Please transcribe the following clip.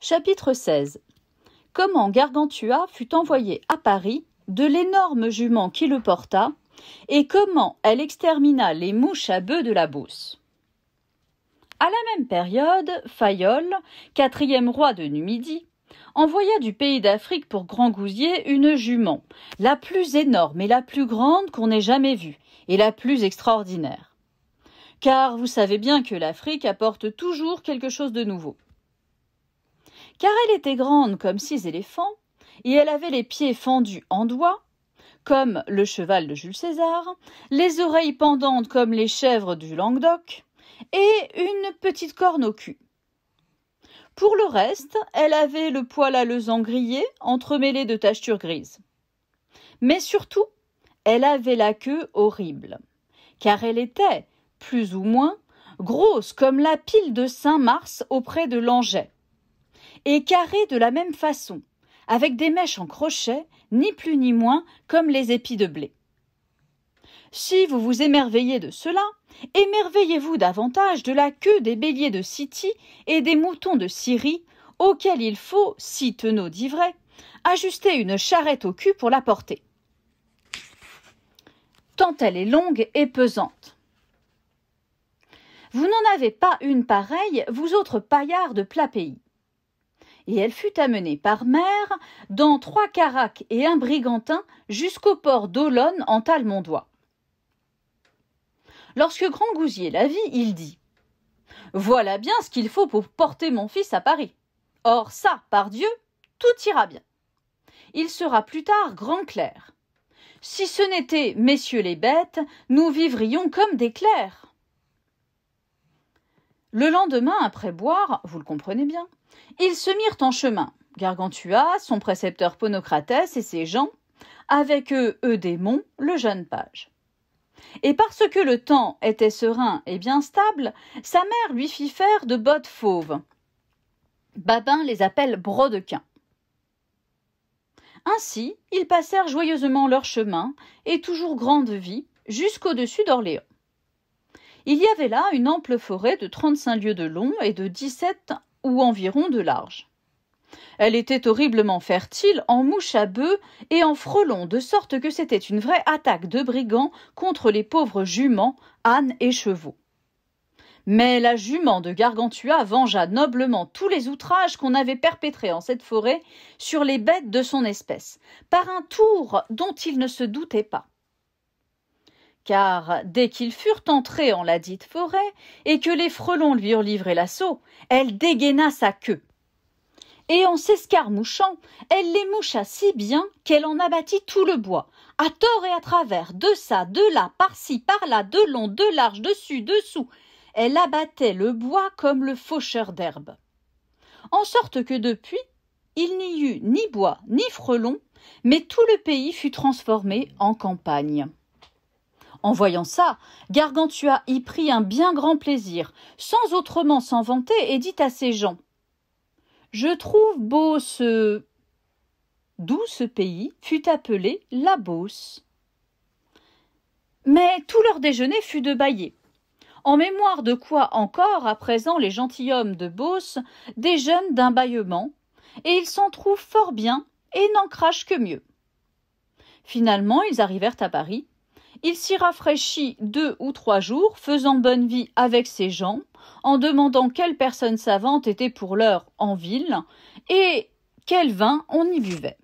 Chapitre 16. Comment Gargantua fut envoyée à Paris de l'énorme jument qui le porta, et comment elle extermina les mouches à bœufs de la Beauce. À la même période, Fayolle, 4e roi de Numidie, envoya du pays d'Afrique pour Grand Gousier une jument, la plus énorme et la plus grande qu'on ait jamais vue, et la plus extraordinaire. Car vous savez bien que l'Afrique apporte toujours quelque chose de nouveau. Car elle était grande comme 6 éléphants, et elle avait les pieds fendus en doigts, comme le cheval de Jules César, les oreilles pendantes comme les chèvres du Languedoc, et une petite corne au cul. Pour le reste, elle avait le poil alleuses grillé, entremêlé de tachetures grises. Mais surtout, elle avait la queue horrible, car elle était, plus ou moins, grosse comme la pile de Saint-Mars auprès de Langeais, et carrée de la même façon, avec des mèches en crochet, ni plus ni moins comme les épis de blé. Si vous vous émerveillez de cela, émerveillez-vous davantage de la queue des béliers de Scythie et des moutons de Syrie, auxquels il faut, si Tenot dit vrai, ajuster une charrette au cul pour la porter. Tant elle est longue et pesante. Vous n'en avez pas une pareille, vous autres paillards de plat pays. Et elle fut amenée par mer dans 3 caracs et un brigantin jusqu'au port d'Olonne en Talmondois. Lorsque Grand Gousier la vit, il dit « Voilà bien ce qu'il faut pour porter mon fils à Paris. Or ça, par Dieu, tout ira bien. Il sera plus tard grand clerc. Si ce n'était messieurs les bêtes, nous vivrions comme des clercs. » Le lendemain, après boire, vous le comprenez bien, ils se mirent en chemin, Gargantua, son précepteur Ponocrates et ses gens, avec eux Eudémon, le jeune page. Et parce que le temps était serein et bien stable, sa mère lui fit faire de bottes fauves. Babin les appelle brodequins. Ainsi, ils passèrent joyeusement leur chemin, et toujours grande vie, jusqu'au-dessus d'Orléans. Il y avait là une ample forêt de 35 lieues de long et de 17 ou environ de large. Elle était horriblement fertile en mouches à bœufs et en frelons, de sorte que c'était une vraie attaque de brigands contre les pauvres juments, ânes et chevaux. Mais la jument de Gargantua vengea noblement tous les outrages qu'on avait perpétrés en cette forêt sur les bêtes de son espèce, par un tour dont il ne se doutait pas. Car dès qu'ils furent entrés en la dite forêt, et que les frelons lui eurent livré l'assaut, elle dégaina sa queue. Et en s'escarmouchant, elle les moucha si bien qu'elle en abattit tout le bois, à tort et à travers, de ça, de là, par-ci, par-là, de long, de large, dessus, dessous. Elle abattait le bois comme le faucheur d'herbe. En sorte que depuis, il n'y eut ni bois, ni frelons, mais tout le pays fut transformé en campagne. En voyant ça, Gargantua y prit un bien grand plaisir, sans autrement s'en vanter, et dit à ses gens « Je trouve beau ce... » D'où ce pays fut appelé la Beauce. Mais tout leur déjeuner fut de bâiller. En mémoire de quoi encore, à présent, les gentilshommes de Beauce déjeunent d'un bâillement, et ils s'en trouvent fort bien et n'en crachent que mieux. Finalement, ils arrivèrent à Paris. Il s'y rafraîchit 2 ou 3 jours, faisant bonne vie avec ses gens, en demandant quelle personne savante était pour l'heure en ville, et quel vin on y buvait.